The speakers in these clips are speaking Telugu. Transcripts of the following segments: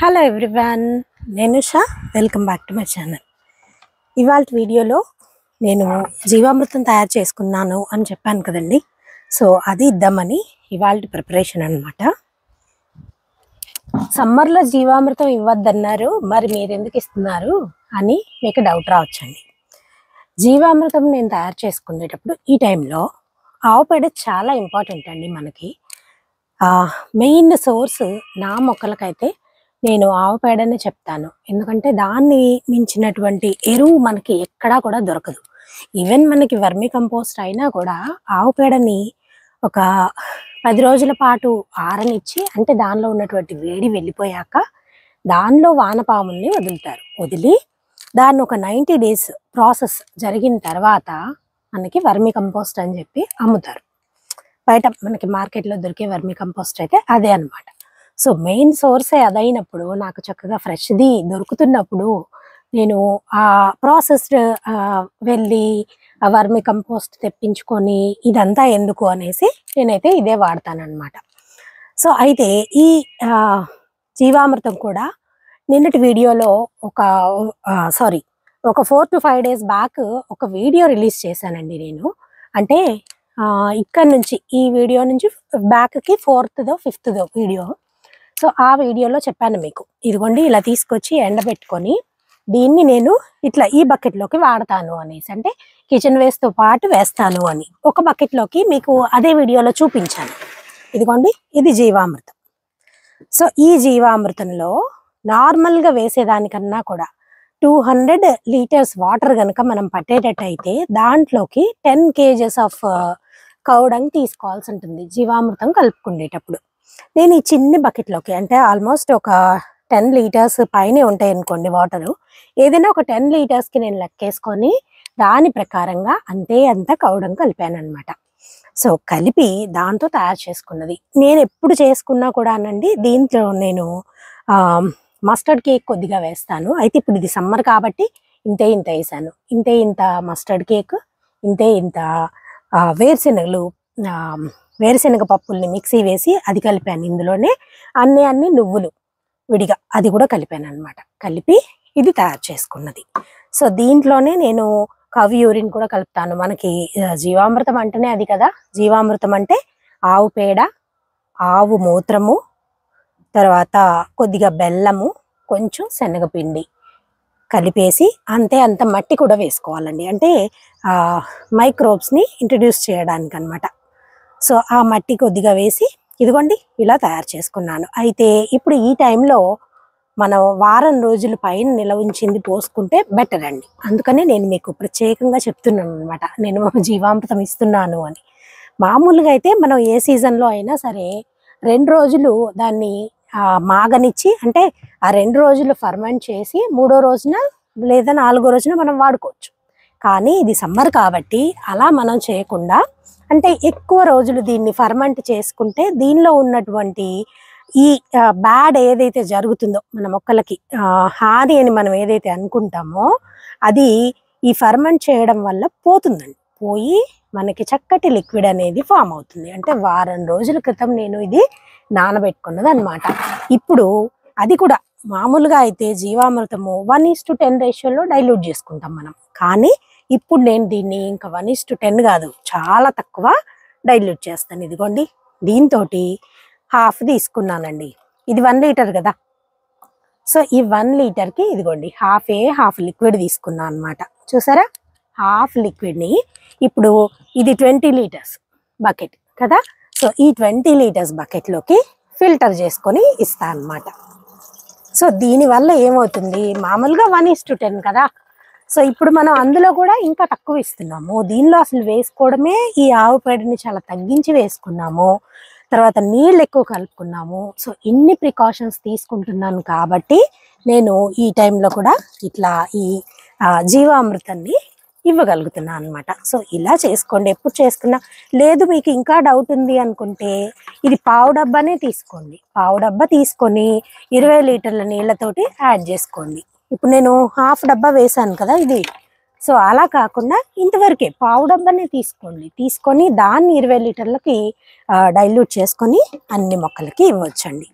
హలో ఎవ్రీవన్, నేను Usha. Welcome back to my channel. ఇవాళ వీడియోలో నేను జీవామృతం తయారు చేసుకున్నాను అని చెప్పాను కదండి. సో అది ఇద్దామని ఇవాళ ప్రిపరేషన్ అనమాట. సమ్మర్లో జీవామృతం ఇవ్వద్దన్నారు, మరి మీరు ఎందుకు ఇస్తున్నారు అని మీకు డౌట్ రావచ్చండి. జీవామృతం నేను తయారు చేసుకునేటప్పుడు ఈ టైంలో ఆవు పేడ చాలా ఇంపార్టెంట్ అండి మనకి. మెయిన్ సోర్స్ నా మొక్కలకైతే నేను ఆవు పేడనే చెప్తాను. ఎందుకంటే దాన్ని మించినటువంటి ఎరువు మనకి ఎక్కడా కూడా దొరకదు. ఈవెన్ మనకి వర్మీ కంపోస్ట్ అయినా కూడా ఆవు పేడని ఒక 10 రోజుల పాటు ఆరనిచ్చి, అంటే దానిలో ఉన్నటువంటి వేడి వెళ్ళిపోయాక దానిలో వానపాముల్ని వదులుతారు. వదిలి దాన్ని ఒక 90 డేస్ ప్రాసెస్ జరిగిన తర్వాత మనకి వర్మీ కంపోస్ట్ అని చెప్పి అమ్ముతారు. బయట మనకి మార్కెట్లో దొరికే వర్మీ కంపోస్ట్ అయితే అదే అనమాట. సో మెయిన్ సోర్సే అదైనప్పుడు, నాకు చక్కగా ఫ్రెష్ది దొరుకుతున్నప్పుడు నేను ఆ ప్రాసెస్డ్ వెళ్ళి ఆ వర్మి కంపోస్ట్ తెప్పించుకొని ఇదంతా ఎందుకు అనేసి నేనైతే ఇదే వాడతానన్నమాట. సో అయితే ఈ జీవామృతం కూడా నిన్నటి వీడియోలో ఒక 4 to 5 డేస్ బ్యాక్ ఒక వీడియో రిలీజ్ చేశానండి నేను. అంటే ఇక్కడ నుంచి ఈ వీడియో నుంచి బ్యాక్కి 4th, 5th వీడియో. సో ఆ వీడియోలో చెప్పాను మీకు, ఇదిగోండి ఇలా తీసుకొచ్చి ఎండబెట్టుకొని దీన్ని నేను ఇట్లా ఈ బకెట్లోకి వాడతాను అనేసి, అంటే కిచెన్ వేస్ట్తో పాటు వేస్తాను అని ఒక బకెట్లోకి మీకు అదే వీడియోలో చూపించాను. ఇదిగోండి ఇది జీవామృతం. సో ఈ జీవామృతంలో నార్మల్గా వేసేదానికన్నా కూడా 200 లీటర్స్ వాటర్ కనుక మనం పట్టేటట్టయితే దాంట్లోకి 10 kgs ఆఫ్ కౌడంగ్ తీసుకోవాల్సి ఉంటుంది జీవామృతం కలుపుకునేటప్పుడు. నేను ఈ చిన్ని బకెట్లోకి, అంటే ఆల్మోస్ట్ ఒక 10 లీటర్స్ పైనే ఉంటాయి అనుకోండి వాటరు, ఏదైనా ఒక 10 లీటర్స్కి నేను లెక్కేసుకొని దాని ప్రకారంగా అంత కౌడంగ్ కలిపాను అనమాట. సో కలిపి దాంతో తయారు చేసుకున్నది. నేను ఎప్పుడు చేసుకున్నా కూడా అనండి, దీంట్లో నేను మస్టర్డ్ కేక్ కొద్దిగా వేస్తాను. అయితే ఇప్పుడు ఇది సమ్మర్ కాబట్టి ఇంత వేసాను. ఇంత మస్టర్డ్ కేక్, ఇంత వేరుశనగ పప్పుల్ని మిక్సీ వేసి అది కలిపాను. ఇందులోనే అన్ని నువ్వులు విడిగా అది కూడా కలిపాను అనమాట. కలిపి ఇది తయారు చేసుకున్నది. సో దీంట్లోనే నేను కవ్ యూరిన్ కూడా కలుపుతాను. మనకి జీవామృతం అంటేనే అది కదా. జీవామృతం అంటే ఆవు పేడ, ఆవు మూత్రము, తర్వాత కొద్దిగా బెల్లము, కొంచెం శనగపిండి కలిపేసి అంత మట్టి కూడా వేసుకోవాలండి. అంటే మైక్రోబ్స్ని ఇంట్రడ్యూస్ చేయడానికి అనమాట. సో ఆ మట్టి కొద్దిగా వేసి ఇదిగోండి ఇలా తయారు చేసుకున్నాను. అయితే ఇప్పుడు ఈ టైంలో మనం వారం రోజుల పైన నిల్వ ఉంచింది పోసుకుంటే బెటర్ అండి. అందుకనే నేను మీకు ప్రత్యేకంగా చెప్తున్నాను అనమాట, నేను జీవామృతం ఇస్తున్నాను అని. మామూలుగా అయితే మనం ఏ సీజన్లో అయినా సరే 2 రోజులు దాన్ని మాగనిచ్చి, అంటే ఆ 2 రోజులు ఫర్మెంట్ చేసి 3వ రోజున లేదా 4వ రోజున మనం వాడుకోవచ్చు. కానీ ఇది సమ్మర్ కాబట్టి అలా మనం చేయకుండా, అంటే ఎక్కువ రోజులు దీన్ని ఫర్మెంట్ చేసుకుంటే దీనిలో ఉన్నటువంటి ఈ బ్యాడ్ ఏదైతే జరుగుతుందో మన మొక్కలకి హాని అని మనం ఏదైతే అనుకుంటామో అది ఈ ఫర్మెంట్ చేయడం వల్ల పోతుందండి. పోయి మనకి చక్కటి లిక్విడ్ అనేది ఫామ్ అవుతుంది. అంటే వారం రోజుల క్రితం నేను ఇది నానబెట్టుకున్నది అనమాట. ఇప్పుడు అది కూడా మామూలుగా అయితే జీవామృతము 1:10 రేషియోలో డైల్యూట్ చేసుకుంటాం మనం. కానీ ఇప్పుడు నేను దీన్ని ఇంకా 1:10 కాదు, చాలా తక్కువ డైల్యూట్ చేస్తాను. ఇదిగోండి దీంతో హాఫ్ తీసుకున్నానండి. ఇది 1 లీటర్ కదా. సో ఈ 1 లీటర్కి ఇదిగోండి హాఫ్ లిక్విడ్ తీసుకున్నాను అనమాట. చూసారా, హాఫ్ లిక్విడ్ని ఇప్పుడు ఇది 20 లీటర్స్ బకెట్ కదా. సో ఈ 20 లీటర్స్ బకెట్లోకి ఫిల్టర్ చేసుకొని ఇస్తాను అనమాట. సో దీనివల్ల ఏమవుతుంది, మామూలుగా 1:10 కదా. సో ఇప్పుడు మనం అందులో కూడా ఇంకా తక్కువ ఇస్తున్నాము. దీనిలో అసలు వేసుకోవడమే ఈ ఆవు పేడని చాలా తగ్గించి వేసుకున్నాము. తర్వాత నీళ్ళు ఎక్కువ కలుపుకున్నాము. సో ఇన్ని ప్రికాషన్స్ తీసుకుంటున్నాను కాబట్టి నేను ఈ టైంలో కూడా ఇట్లా ఈ జీవామృతాన్ని ఇవ్వగలుగుతున్నాను అనమాట. సో ఇలా చేసుకోండి. ఎప్పుడు చేసుకున్నా. లేదు మీకు ఇంకా డౌట్ ఉంది అనుకుంటే ఇది పావు డబ్బానే తీసుకోండి. పావు డబ్బా తీసుకొని 20 లీటర్ల నీళ్ళతోటి యాడ్ చేసుకోండి. ఇప్పుడు నేను హాఫ్ డబ్బా వేసాను కదా ఇది. సో అలా కాకుండా ఇంతవరకే పావు డబ్బానే తీసుకోండి. తీసుకొని దాన్ని 20 లీటర్లకి డైల్యూట్ చేసుకొని అన్ని మొక్కలకి ఇవ్వచ్చండి.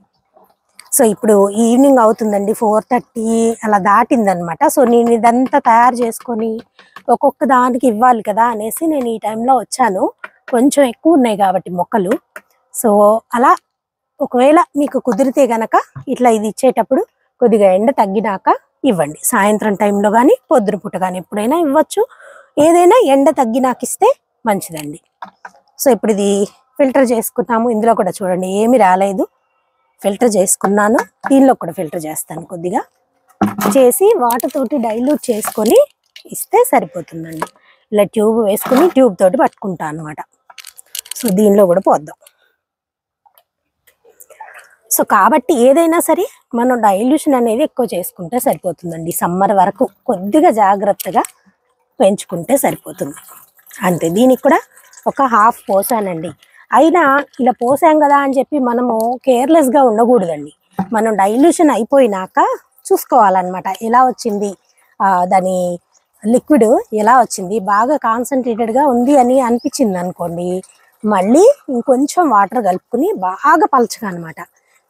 సో ఇప్పుడు ఈవినింగ్ అవుతుందండి, 4:30 అలా దాటిందనమాట. సో నేను ఇదంతా తయారు చేసుకొని ఒక్కొక్క దానికి ఇవ్వాలి కదా అనేసి నేను ఈ టైంలో వచ్చాను. కొంచెం ఎక్కువ ఉన్నాయి కాబట్టి మొక్కలు. సో అలా ఒకవేళ మీకు కుదిరితే గనక ఇట్లా ఇది ఇచ్చేటప్పుడు కొద్దిగా ఎండ తగ్గినాక ఇవ్వండి. సాయంత్రం టైంలో కానీ పొద్దున పూట కానీ ఎప్పుడైనా ఇవ్వచ్చు. ఏదైనా ఎండ తగ్గినాక ఇస్తే మంచిదండి. సో ఇప్పుడు ఇది ఫిల్టర్ చేసుకున్నాము. ఇందులో కూడా చూడండి ఏమి రాలేదు. ఫిల్టర్ చేసుకున్నాను. దీనిలో కూడా ఫిల్టర్ చేస్తాను. కొద్దిగా చేసి వాటర్ తోటి డైల్యూట్ చేసుకొని ఇస్తే సరిపోతుందండి. ఇలా ట్యూబ్ వేసుకుని ట్యూబ్ తోటి పట్టుకుంటాను అనమాట. సో దీనిలో కూడా పోద్దాం. సో కాబట్టి ఏదైనా సరే మనం డైల్యూషన్ అనేది ఎక్కువ చేసుకుంటే సరిపోతుందండి. సమ్మర్ వరకు కొద్దిగా జాగ్రత్తగా పెంచుకుంటే సరిపోతుంది అంతే. దీనికి కూడా ఒక హాఫ్ పోసానండి. అయినా ఇలా పోసాం కదా అని చెప్పి మనము కేర్లెస్గా ఉండకూడదండి. మనం డైల్యూషన్ అయిపోయినాక చూసుకోవాలన్నమాట. ఎలా వచ్చింది దాని లిక్విడ్ ఎలా వచ్చింది, బాగా కాన్సన్ట్రేటెడ్గా ఉంది అని అనిపించింది అనుకోండి, మళ్ళీ ఇంకొంచెం వాటర్ కలుపుకుని బాగా పలచగా అనమాట.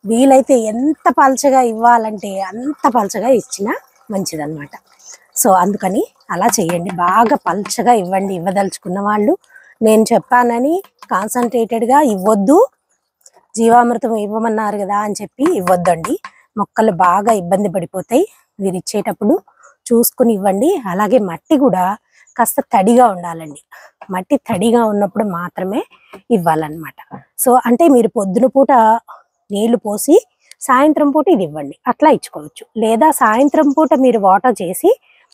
వీలైతే ఎంత పలచగా ఇవ్వాలంటే అంత పలచగా ఇచ్చినా మంచిదన్నమాట. సో అందుకని అలా చేయండి. బాగా పలచగా ఇవ్వండి. ఇవ్వదలుచుకున్న వాళ్ళు. నేను చెప్పానని కాన్సన్ట్రేటెడ్గా ఇవ్వద్దు, జీవామృతం ఇవ్వమన్నారు కదా అని చెప్పి ఇవ్వద్దండి. మొక్కలు బాగా ఇబ్బంది పడిపోతాయి. మీరు ఇచ్చేటప్పుడు చూసుకుని ఇవ్వండి. అలాగే మట్టి కూడా కాస్త తడిగా ఉండాలండి. మట్టి తడిగా ఉన్నప్పుడు మాత్రమే ఇవ్వాలన్నమాట. సో అంటే మీరు పొద్దున పూట నీళ్లు పోసి సాయంత్రం పూట ఇది ఇవ్వండి, అట్లా ఇచ్చుకోవచ్చు. లేదా సాయంత్రం పూట మీరు వాటర్ చేసి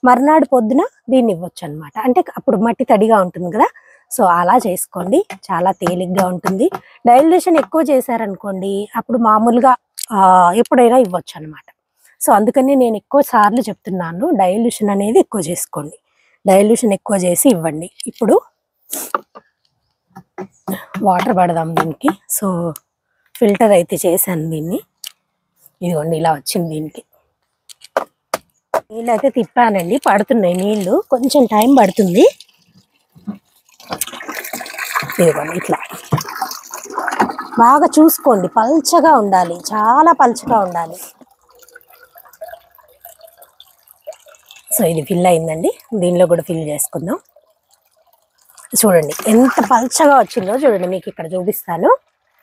మర్నాడు పొద్దున దీన్ని ఇవ్వచ్చు అనమాట. అంటే అప్పుడు మట్టి తడిగా ఉంటుంది కదా. సో అలా చేసుకోండి, చాలా తేలిగ్గా ఉంటుంది. డైల్యూషన్ ఎక్కువ చేశారనుకోండి అప్పుడు మామూలుగా ఎప్పుడైనా ఇవ్వచ్చు అనమాట. సో అందుకని నేను ఎక్కువ సార్లు చెప్తున్నాను, డైల్యూషన్ అనేది ఎక్కువ చేసుకోండి. డైల్యూషన్ ఎక్కువ చేసి ఇవ్వండి. ఇప్పుడు వాటర్ పడదాం దీనికి. సో ఫిల్టర్ అయితే చేశాను దీన్ని. ఇదిగోండి ఇలా వచ్చింది. దీనికి నీళ్ళు అయితే తిప్పానండి, పడుతున్నాయి నీళ్ళు. కొంచెం టైం పడుతుంది. ఇదిగోండి ఇట్లా బాగా చూసుకోండి. పల్చగా ఉండాలి, చాలా పల్చగా ఉండాలి. సో ఇది ఫిల్ అయిందండి. దీనిలో కూడా ఫిల్ చేసుకుందాం. చూడండి ఎంత పల్చగా వచ్చిందో చూడండి. మీకు ఇక్కడ చూపిస్తాను.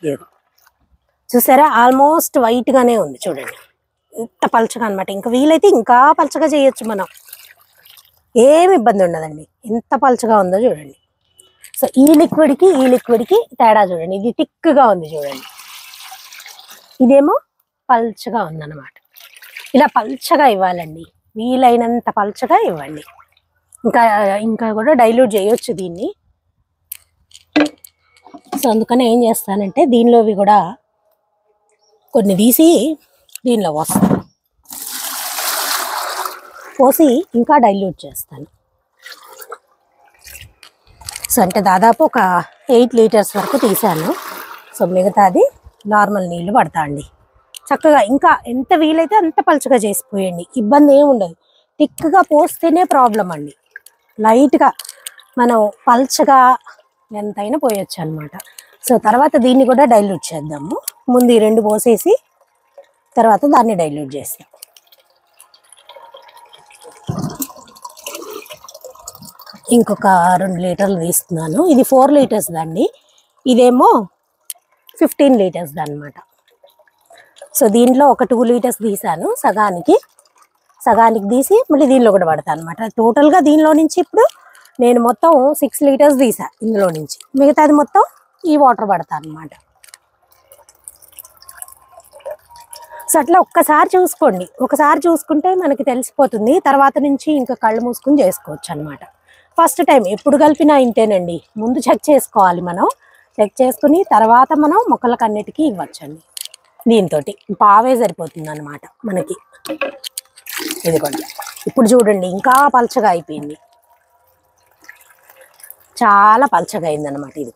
ఇదిగో చూసారా, ఆల్మోస్ట్ వైట్గానే ఉంది చూడండి. ఇంత పల్చగా అనమాట. ఇంకా వీలైతే ఇంకా పల్చగా చేయొచ్చు మనం, ఏమి ఇబ్బంది ఉండదండి. ఎంత పల్చగా ఉందో చూడండి. సో ఈ లిక్విడ్కి తేడా చూడండి. ఇది థిక్గా ఉంది చూడండి, ఇదేమో పల్చగా ఉందన్నమాట. ఇలా పల్చగా ఇవ్వాలండి, వీలైనంత పల్చగా ఇవ్వండి. ఇంకా కూడా డైల్యూట్ చేయొచ్చు దీన్ని. సో అందుకని ఏం చేస్తానంటే దీనిలోవి కూడా కొన్ని తీసి దీనిలో పోసి ఇంకా డైల్యూట్ చేస్తాను. సో అంటే దాదాపు ఒక 8 లీటర్స్ వరకు తీసాను. సో మిగతాది నార్మల్ నీళ్ళు పడతా అండి. చక్కగా ఇంకా ఎంత వీలైతే అంత పలుచగా చేసిపోయండి, ఇబ్బంది ఏమి ఉండదు. థిక్గా పోస్తేనే ప్రాబ్లం అండి. లైట్గా మనం పల్చగా ఎంతైనా పోయొచ్చు అనమాట. సో తర్వాత దీన్ని కూడా డైల్యూట్ చేద్దాము. ముందు ఈ 2 పోసేసి తర్వాత దాన్ని డైల్యూట్ చేస్తాం. ఇంకొక 2 లీటర్లు తీస్తున్నాను. ఇది 4 లీటర్స్ దండి, ఇదేమో 15 లీటర్స్ అనమాట. సో దీంట్లో ఒక 2 లీటర్స్ తీసాను, సగానికి తీసి మళ్ళీ దీనిలో కూడా పడతాను అనమాట. టోటల్గా దీనిలో నుంచి ఇప్పుడు నేను మొత్తం 6 లీటర్స్ తీసా ఇందులో నుంచి. మిగతాది మొత్తం ఈ వాటర్ పడతాను అనమాట. సో అట్లా ఒక్కసారి చూసుకోండి. ఒకసారి చూసుకుంటే మనకి తెలిసిపోతుంది. తర్వాత నుంచి ఇంకా కళ్ళు మూసుకుని చేసుకోవచ్చు అనమాట. ఫస్ట్ టైం ఎప్పుడు కలిపినా ఇంతేనండి. ముందు చెక్ చేసుకోవాలి మనం. చెక్ చేసుకుని తర్వాత మనం మొక్కలకు అన్నిటికీ ఇవ్వచ్చండి. దీంతో పావే సరిపోతుంది అనమాట మనకి. ఇదిగోండి ఇప్పుడు చూడండి ఇంకా పల్చగా అయిపోయింది, చాలా పల్చగా అయిందనమాట. ఇది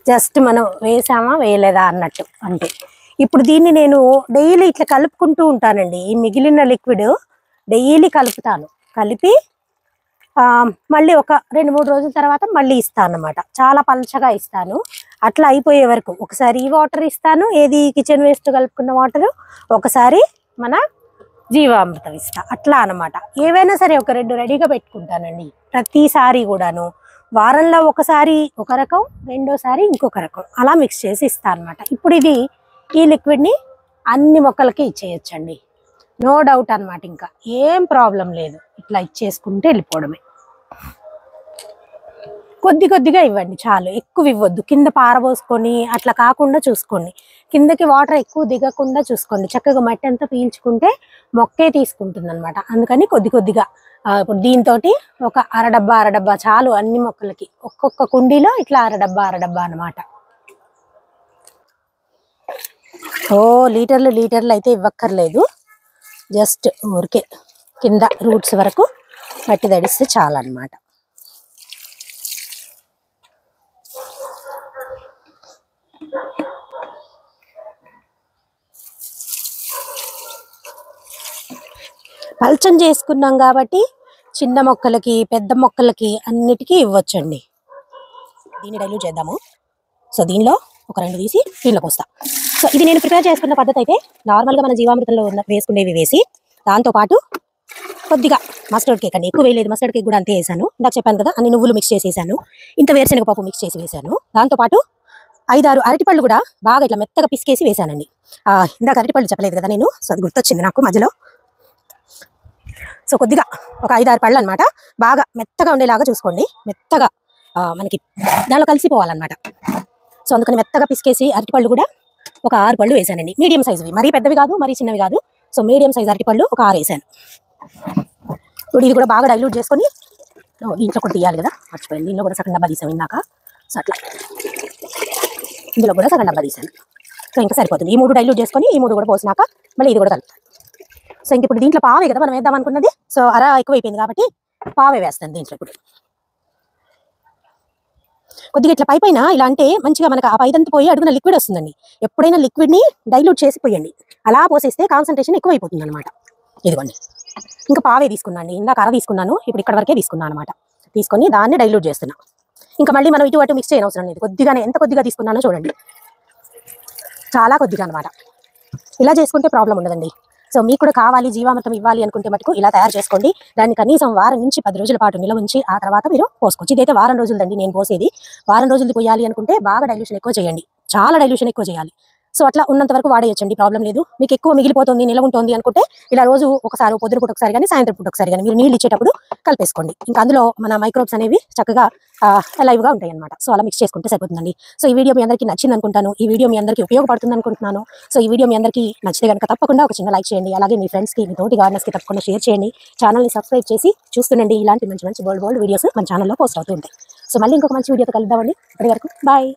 జస్ట్ మనం వేసామా వేయలేదా అన్నట్టు అంటే. ఇప్పుడు దీన్ని నేను డైలీ ఇట్లా కలుపుకుంటూ ఉంటానండి. ఈ మిగిలిన లిక్విడ్ డైలీ కలుపుతాను. కలిపి మళ్ళీ ఒక 2-3 రోజుల తర్వాత మళ్ళీ ఇస్తాను అన్నమాట. చాలా పల్చగా ఇస్తాను. అట్లా అయిపోయే వరకు ఒకసారి ఈ వాటర్ ఇస్తాను, ఏది కిచెన్ వేస్ట్ కలుపుకున్న వాటర్, ఒకసారి మన జీవామృతం ఇస్తా. అట్లా అన్నమాట. ఏవైనా సరే ఒక 2 రెడీగా పెట్టుకుంటానండి ప్రతిసారి కూడాను. వారంలో ఒకసారి ఒక రకం, రెండోసారి ఇంకొక రకం అలా మిక్స్ చేసి ఇస్తాను అన్నమాట. ఇప్పుడు ఈ లిక్విడ్ని అన్ని మొక్కలకి ఇచ్చేయచ్చండి. నో డౌట్ అన్నమాట. ఇంకా ఏం ప్రాబ్లం లేదు. ఇట్లా ఇచ్చేసుకుంటే వెళ్ళిపోవడమే. కొద్దిగా ఇవ్వండి చాలు, ఎక్కువ ఇవ్వద్దు. కింద పారబోసుకొని అట్లా కాకుండా చూసుకోండి. కిందకి వాటర్ ఎక్కువ దిగకుండా చూసుకోండి. చక్కగా మట్టి అంతా పీల్చుకుంటే మొక్కే తీసుకుంటుంది అనమాట. అందుకని కొద్దిగా ఇప్పుడు దీంతో ఒక అరడబ్బా చాలు అన్ని మొక్కలకి. ఒక్కొక్క కుండీలో ఇట్లా అరడబ్బా అనమాట. లీటర్లు అయితే ఇవ్వక్కర్లేదు. జస్ట్ ఊరికే కింద రూట్స్ వరకు మట్టి తడిస్తే చాలు అన్నమాట. పల్చం చేసుకున్నాం కాబట్టి చిన్న మొక్కలకి, పెద్ద మొక్కలకి అన్నిటికీ ఇవ్వచ్చండి. దీన్ని డైల్యూట్ చేద్దాము. సో దీనిలో ఒక 2 తీసి దీనిలో పోస్తా. సో ఇది నేను ప్రిపేర్ చేసుకున్న పద్ధతి అయితే నార్మల్గా మన జీవామృతంలో వేసుకునేవి వేసి, దాంతోపాటు కొద్దిగా మస్టర్డ్ కేక్ అండి, ఎక్కువ వేయలేదు. మస్టర్డ్ కేక్ కూడా అంతే వేసాను. ఇందాక చెప్పాను కదా, అన్ని నువ్వులు మిక్స్ చేసేసాను, ఇంత వేరుశనగ పప్పు మిక్స్ చేసి వేసాను. దాంతోపాటు 5-6 అరటిపళ్ళు కూడా బాగా ఇట్లా మెత్తగా పిసికేసి వేసానండి. ఇందాక అరటిపళ్ళు చెప్పలేదు కదా నేను, సో అది గుర్తొచ్చింది నాకు మధ్యలో. సో కొద్దిగా ఒక 5-6 పళ్ళు అనమాట. బాగా మెత్తగా ఉండేలాగా చూసుకోండి. మెత్తగా మనకి దానిలో కలిసిపోవాలన్నమాట. సో అందుకని మెత్తగా పిసికేసి అరటిపళ్ళు కూడా ఒక 6 పళ్ళు వేసానండి. మీడియం సైజువి, మరీ పెద్దవి కాదు, మరీ చిన్నవి కాదు. సో మీడియం సైజ్ అరటిపళ్ళు ఒక 6 వేసాను. ఇప్పుడు ఇది కూడా బాగా డైల్యూట్ చేసుకొని దీంట్లో కూడా తీయాలి కదా, మర్చిపోయింది. దీనిలో కూడా సగం డబ్బా తీసాను ఇందాక. సో అట్లా ఇందులో కూడా సగం డబ్బా తీసాను. సో ఇంకా సరిపోతుంది. ఈ 3 డైల్యూట్ చేసుకొని ఈ 3 కూడా పోసినాక మళ్ళీ ఇది కూడా కలుపుతాను. సో ఇంక ఇప్పుడు దీంట్లో పావే కదా మనం వేద్దాం అనుకున్నది. సో ఎక్కువైపోయింది కాబట్టి పావే వేస్తాను దీంట్లో. ఇప్పుడు కొద్దిగా ఇట్లా పైన ఇలా అంటే మంచిగా మనకు ఆ పైదంతా పోయి అడుగున లిక్విడ్ వస్తుందండి. ఎప్పుడైనా లిక్విడ్ని డైల్యూట్ చేసి పోయండి. అలా పోసేస్తే కాన్సన్ట్రేషన్ ఎక్కువైపోతుంది అనమాట. ఇదిగోండి, ఇంకా పావే తీసుకున్నాను. ఇందాక అర తీసుకున్నాను, ఇప్పుడు ఇక్కడ వరకే తీసుకున్నాను అనమాట. తీసుకొని దాన్ని డైల్యూట్ చేస్తున్నా. ఇంకా మళ్ళీ మనం ఇటు అటు మిక్స్ చేయని అవసరం లేదు. కొద్దిగానే, ఎంత కొద్దిగా తీసుకున్నానో చూడండి, చాలా కొద్దిగా అనమాట. ఇలా చేసుకుంటే ప్రాబ్లం ఉండదండి. సో మీకు కూడా కావాలి, జీవామృతం ఇవ్వాలి అనుకుంటే మటుకు ఇలా తయారు చేసుకోండి. దాన్ని కనీసం వారం నుంచి 10 రోజుల పాటు నిల్వ ఉంచి ఆ తర్వాత మీరు పోసుకోవచ్చు. ఇదైతే వారం రోజులదండి నేను పోసేది. వారం రోజులది పోయాలి అనుకుంటే బాగా డైల్యూషన్ ఎక్కువ చేయండి, చాలా డైల్యూషన్ ఎక్కువ చేయాలి. సో అట్లా ఉన్నంత వరకు వాడేయచ్చండి, ప్రాబ్లం లేదు. మీకు ఎక్కువ మిగిలిపోతుంది, నిల్వ ఉంటుంది అనుకుంటే ఇలా రోజు ఒకసారి, పొద్దున పూట ఒకసారి కానీ సాయంత్రం పూట ఒకసారి కానీ మీరు నీళ్ళు ఇచ్చేటప్పుడు కలిపేసుకోండి. ఇంకా అందులో మన మైక్రోబ్స్ అనేవి చక్కగా లైవ్గా ఉంటాయి అనమాట. సో అలా మిక్స్ చేసుకుంటే సరిపోతుందండి. సో ఈ వీడియో మీ అందరికీ నచ్చింది అనుకుంటాను. ఈ వీడియో మీ అందరికీ ఉపయోగపడుతుంది అనుకుంటున్నాను. సో ఈ వీడియో మీ అందరికీ నచ్చితే కనుక తప్పకుండా ఒక చిన్న లైక్ చేయండి. అలాగే మీ ఫ్రెండ్స్కి, మీ తోటి గార్డెనర్స్కి తప్పకుండా షేర్ చేయండి. ఛానల్ని సబ్స్క్రైబ్ చేసి చూస్తుండండి. ఇలాంటి మంచి బోల్డ్ వీడియోస్ మన ఛానల్లో పోస్ట్ అవుతూ ఉంటాయి. సో మళ్ళీ ఇంకొక మంచి వీడియోతో కలుద్దామండి. అప్పటి వరకు బాయ్.